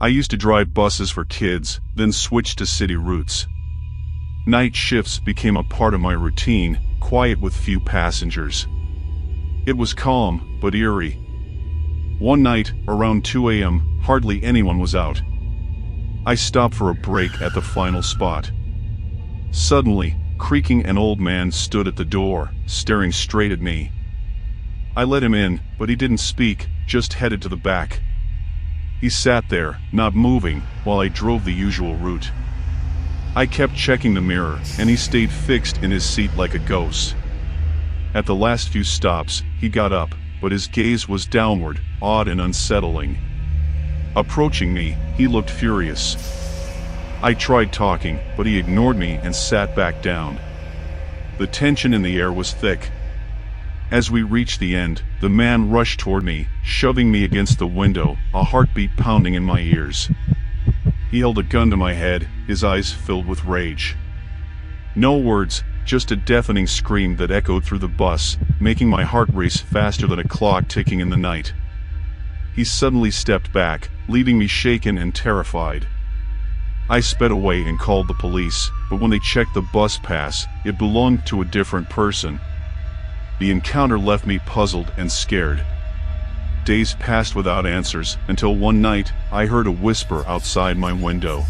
I used to drive buses for kids, then switched to city routes. Night shifts became a part of my routine, quiet with few passengers. It was calm, but eerie. One night, around 2 a.m., hardly anyone was out. I stopped for a break at the final spot. Suddenly, creaking, an old man stood at the door, staring straight at me. I let him in, but he didn't speak, just headed to the back. He sat there, not moving, while I drove the usual route. I kept checking the mirror, and he stayed fixed in his seat like a ghost. At the last few stops, he got up, but his gaze was downward, odd and unsettling. Approaching me, he looked furious. I tried talking, but he ignored me and sat back down. The tension in the air was thick. As we reached the end, the man rushed toward me, shoving me against the window, a heartbeat pounding in my ears. He held a gun to my head, his eyes filled with rage. No words, just a deafening scream that echoed through the bus, making my heart race faster than a clock ticking in the night. He suddenly stepped back, leaving me shaken and terrified. I sped away and called the police, but when they checked the bus pass, it belonged to a different person. The encounter left me puzzled and scared. Days passed without answers, until one night, I heard a whisper outside my window.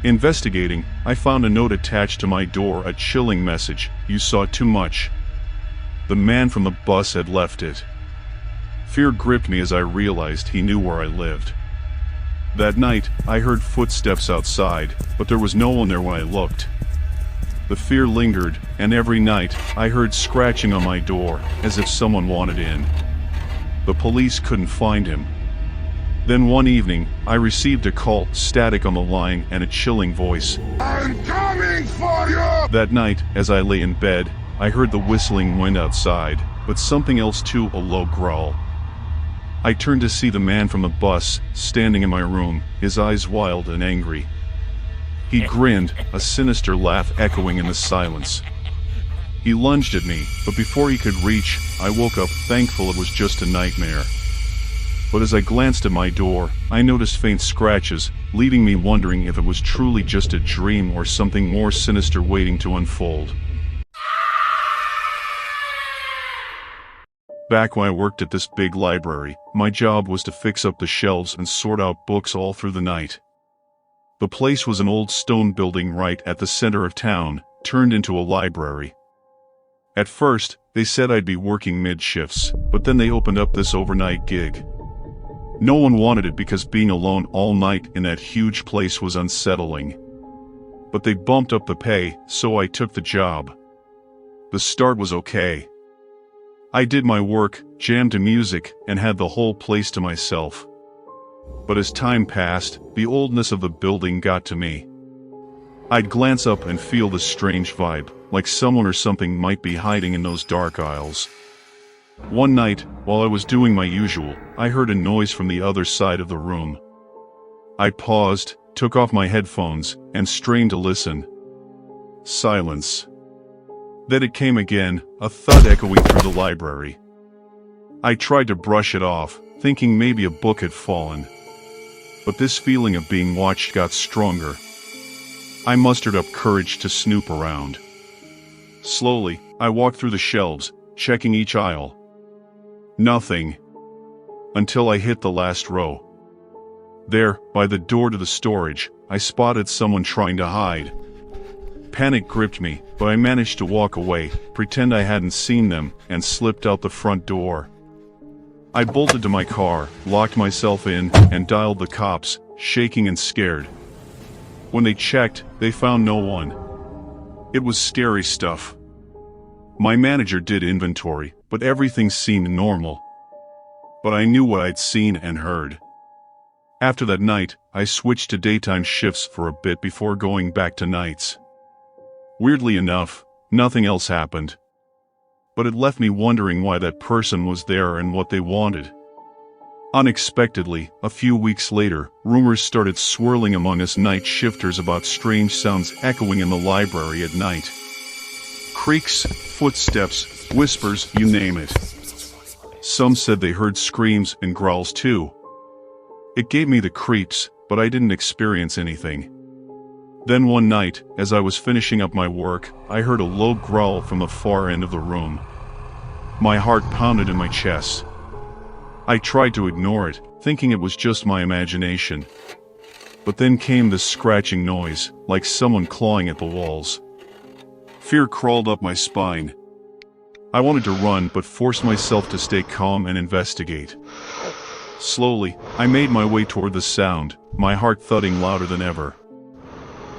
Investigating, I found a note attached to my door, a chilling message: "You saw too much." The man from the bus had left it. Fear gripped me as I realized he knew where I lived. That night, I heard footsteps outside, but there was no one there when I looked. The fear lingered, and every night, I heard scratching on my door, as if someone wanted in. The police couldn't find him. Then one evening, I received a call, static on the line and a chilling voice. "I'm coming for you!" That night, as I lay in bed, I heard the whistling wind outside, but something else too, a low growl. I turned to see the man from the bus, standing in my room, his eyes wild and angry. He grinned, a sinister laugh echoing in the silence. He lunged at me, but before he could reach, I woke up, thankful it was just a nightmare. But as I glanced at my door, I noticed faint scratches, leaving me wondering if it was truly just a dream or something more sinister waiting to unfold. Back when I worked at this big library, my job was to fix up the shelves and sort out books all through the night. The place was an old stone building right at the center of town, turned into a library. At first, they said I'd be working mid-shifts, but then they opened up this overnight gig. No one wanted it because being alone all night in that huge place was unsettling. But they bumped up the pay, so I took the job. The start was okay. I did my work, jammed to music, and had the whole place to myself. But as time passed, the oldness of the building got to me. I'd glance up and feel this strange vibe, like someone or something might be hiding in those dark aisles. One night, while I was doing my usual, I heard a noise from the other side of the room. I paused, took off my headphones, and strained to listen. Silence. Then it came again, a thud echoing through the library. I tried to brush it off, thinking maybe a book had fallen. But this feeling of being watched got stronger. I mustered up courage to snoop around. Slowly, I walked through the shelves, checking each aisle. Nothing. Until I hit the last row. There, by the door to the storage, I spotted someone trying to hide. Panic gripped me, but I managed to walk away, pretend I hadn't seen them, and slipped out the front door. I bolted to my car, locked myself in, and dialed the cops, shaking and scared. When they checked, they found no one. It was scary stuff. My manager did inventory, but everything seemed normal. But I knew what I'd seen and heard. After that night, I switched to daytime shifts for a bit before going back to nights. Weirdly enough, nothing else happened. But it left me wondering why that person was there and what they wanted. Unexpectedly, a few weeks later, rumors started swirling among us night shifters about strange sounds echoing in the library at night. Creaks, footsteps, whispers, you name it. Some said they heard screams and growls too. It gave me the creeps, but I didn't experience anything. Then one night, as I was finishing up my work, I heard a low growl from the far end of the room. My heart pounded in my chest. I tried to ignore it, thinking it was just my imagination. But then came this scratching noise, like someone clawing at the walls. Fear crawled up my spine. I wanted to run, but forced myself to stay calm and investigate. Slowly, I made my way toward the sound, my heart thudding louder than ever.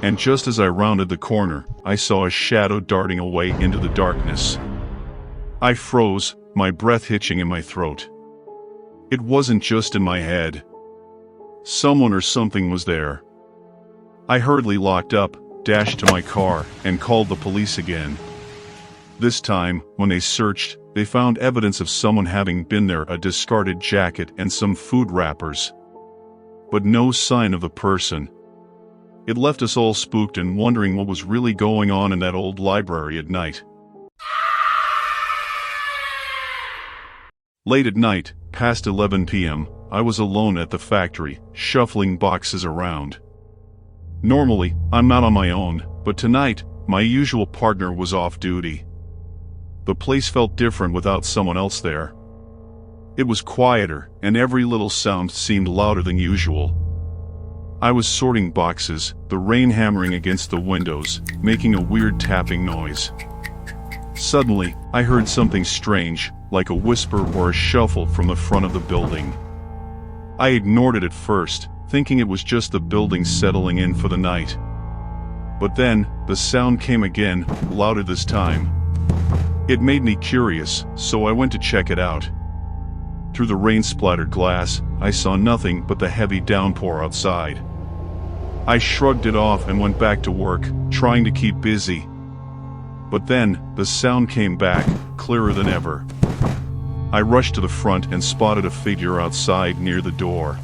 And just as I rounded the corner, I saw a shadow darting away into the darkness. I froze, my breath hitching in my throat. It wasn't just in my head. Someone or something was there. I hurriedly locked up, dashed to my car, and called the police again. This time, when they searched, they found evidence of someone having been there, a discarded jacket and some food wrappers. But no sign of the person. It left us all spooked and wondering what was really going on in that old library at night. Late at night, past 11 p.m., I was alone at the factory, shuffling boxes around. Normally, I'm not on my own, but tonight, my usual partner was off duty. The place felt different without someone else there. It was quieter, and every little sound seemed louder than usual. I was sorting boxes, the rain hammering against the windows, making a weird tapping noise. Suddenly, I heard something strange, like a whisper or a shuffle from the front of the building. I ignored it at first, thinking it was just the building settling in for the night. But then, the sound came again, louder this time. It made me curious, so I went to check it out. Through the rain-splattered glass, I saw nothing but the heavy downpour outside. I shrugged it off and went back to work, trying to keep busy. But then, the sound came back, clearer than ever. I rushed to the front and spotted a figure outside near the door.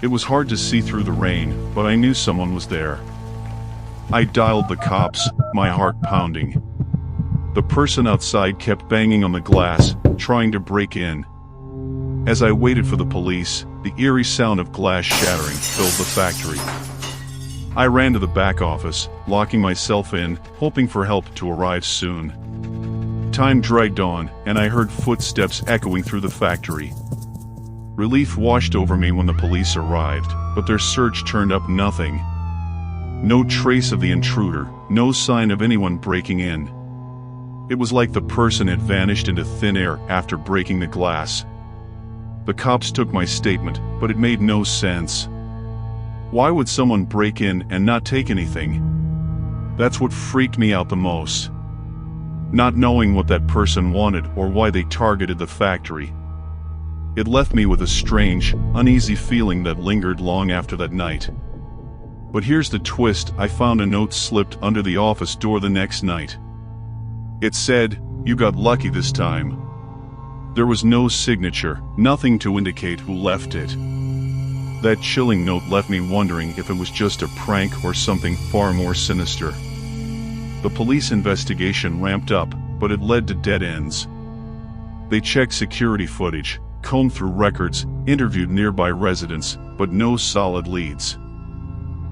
It was hard to see through the rain, but I knew someone was there. I dialed the cops, my heart pounding. The person outside kept banging on the glass, trying to break in. As I waited for the police, the eerie sound of glass shattering filled the factory. I ran to the back office, locking myself in, hoping for help to arrive soon. Time dragged on, and I heard footsteps echoing through the factory. Relief washed over me when the police arrived, but their search turned up nothing. No trace of the intruder, no sign of anyone breaking in. It was like the person had vanished into thin air after breaking the glass. The cops took my statement, but it made no sense. Why would someone break in and not take anything? That's what freaked me out the most. Not knowing what that person wanted or why they targeted the factory. It left me with a strange, uneasy feeling that lingered long after that night. But here's the twist: I found a note slipped under the office door the next night. It said, "You got lucky this time." There was no signature, nothing to indicate who left it. That chilling note left me wondering if it was just a prank or something far more sinister. The police investigation ramped up, but it led to dead ends. They checked security footage, combed through records, interviewed nearby residents, but no solid leads.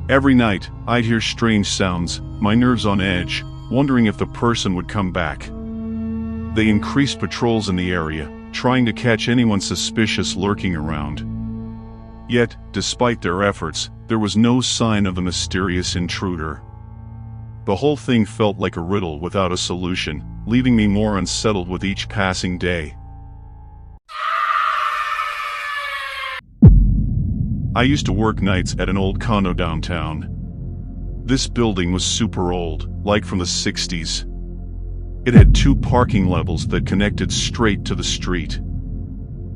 Every night, I'd hear strange sounds, my nerves on edge, wondering if the person would come back. They increased patrols in the area, trying to catch anyone suspicious lurking around. Yet, despite their efforts, there was no sign of the mysterious intruder. The whole thing felt like a riddle without a solution, leaving me more unsettled with each passing day. I used to work nights at an old condo downtown. This building was super old, like from the 60s. It had 2 parking levels that connected straight to the street.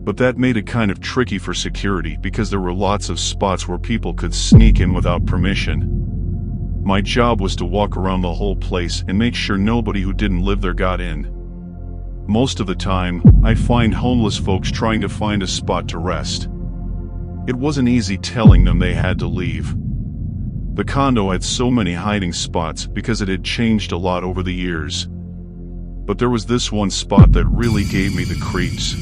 But that made it kind of tricky for security because there were lots of spots where people could sneak in without permission. My job was to walk around the whole place and make sure nobody who didn't live there got in. Most of the time, I'd find homeless folks trying to find a spot to rest. It wasn't easy telling them they had to leave. The condo had so many hiding spots because it had changed a lot over the years. But there was this one spot that really gave me the creeps.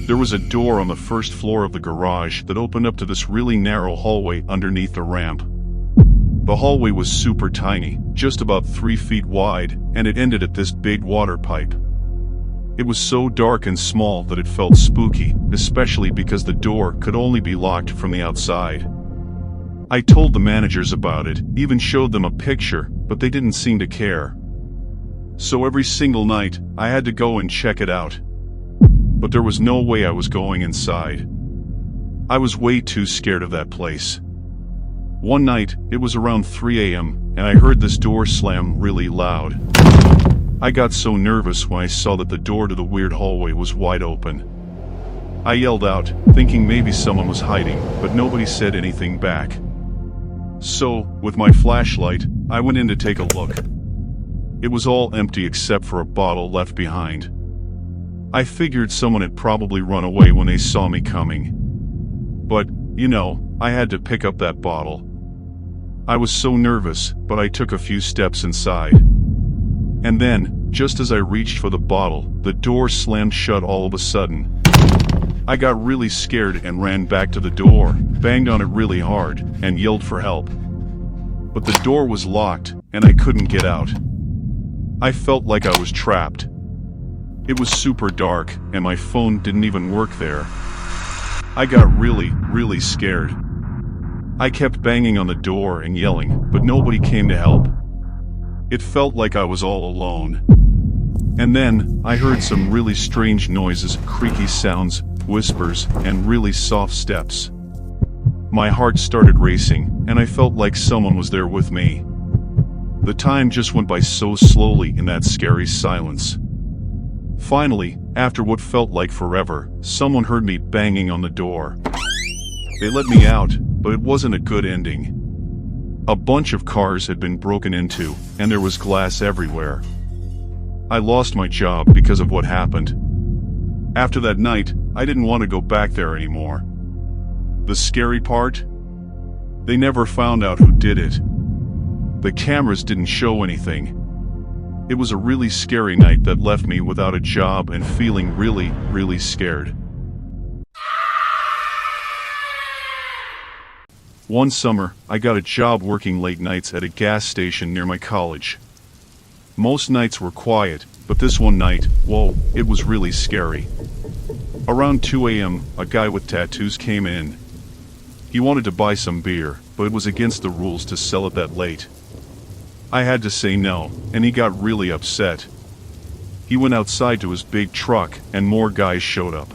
There was a door on the first floor of the garage that opened up to this really narrow hallway underneath the ramp. The hallway was super tiny, just about 3 feet wide, and it ended at this big water pipe. It was so dark and small that it felt spooky, especially because the door could only be locked from the outside. I told the managers about it, even showed them a picture, but they didn't seem to care. So every single night, I had to go and check it out. But there was no way I was going inside. I was way too scared of that place. One night, it was around 3 a.m., and I heard this door slam really loud. I got so nervous when I saw that the door to the weird hallway was wide open. I yelled out, thinking maybe someone was hiding, but nobody said anything back. So, with my flashlight, I went in to take a look. It was all empty except for a bottle left behind. I figured someone had probably run away when they saw me coming. But, I had to pick up that bottle. I was so nervous, but I took a few steps inside. And then, just as I reached for the bottle, the door slammed shut all of a sudden. I got really scared and ran back to the door, banged on it really hard, and yelled for help. But the door was locked, and I couldn't get out. I felt like I was trapped. It was super dark, and my phone didn't even work there. I got really scared. I kept banging on the door and yelling, but nobody came to help. It felt like I was all alone. And then, I heard some really strange noises, creaky sounds, whispers, and really soft steps. My heart started racing, and I felt like someone was there with me. The time just went by so slowly in that scary silence. Finally, after what felt like forever, someone heard me banging on the door. They let me out, but it wasn't a good ending. A bunch of cars had been broken into, and there was glass everywhere. I lost my job because of what happened. After that night, I didn't want to go back there anymore. The scary part? They never found out who did it. The cameras didn't show anything. It was a really scary night that left me without a job and feeling really scared. One summer, I got a job working late nights at a gas station near my college. Most nights were quiet, but this one night, whoa, it was really scary. Around 2 a.m., a guy with tattoos came in. He wanted to buy some beer, but it was against the rules to sell it that late. I had to say no, and he got really upset. He went outside to his big truck, and more guys showed up.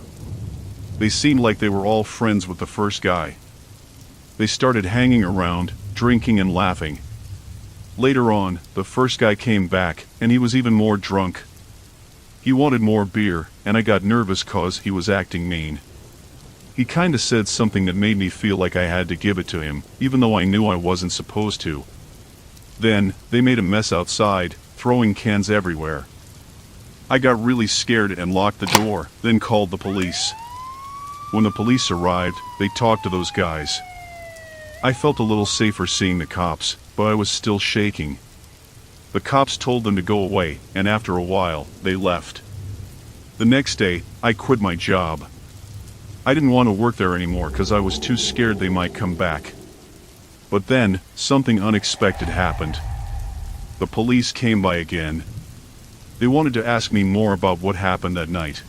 They seemed like they were all friends with the first guy. They started hanging around, drinking and laughing. Later on, the first guy came back, and he was even more drunk. He wanted more beer, and I got nervous cause he was acting mean. He kinda said something that made me feel like I had to give it to him, even though I knew I wasn't supposed to. Then, they made a mess outside, throwing cans everywhere. I got really scared and locked the door, then called the police. When the police arrived, they talked to those guys. I felt a little safer seeing the cops, but I was still shaking. The cops told them to go away, and after a while, they left. The next day, I quit my job. I didn't want to work there anymore because I was too scared they might come back. But then, something unexpected happened. The police came by again. They wanted to ask me more about what happened that night.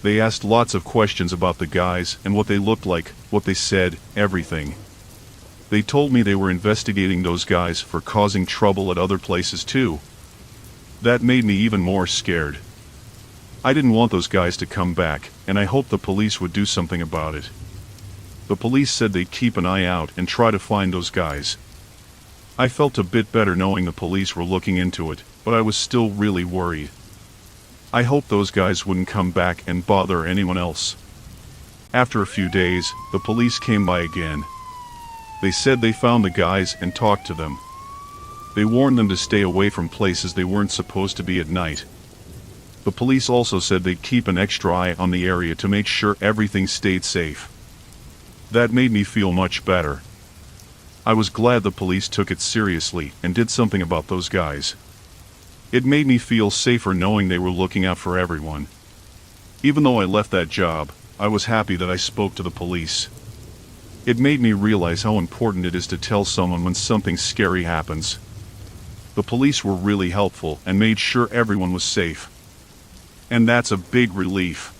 They asked lots of questions about the guys and what they looked like, what they said, everything. They told me they were investigating those guys for causing trouble at other places too. That made me even more scared. I didn't want those guys to come back, and I hoped the police would do something about it. The police said they'd keep an eye out and try to find those guys. I felt a bit better knowing the police were looking into it, but I was still really worried. I hoped those guys wouldn't come back and bother anyone else. After a few days, the police came by again. They said they found the guys and talked to them. They warned them to stay away from places they weren't supposed to be at night. The police also said they'd keep an extra eye on the area to make sure everything stayed safe. That made me feel much better. I was glad the police took it seriously and did something about those guys. It made me feel safer knowing they were looking out for everyone. Even though I left that job, I was happy that I spoke to the police. It made me realize how important it is to tell someone when something scary happens. The police were really helpful and made sure everyone was safe. And that's a big relief.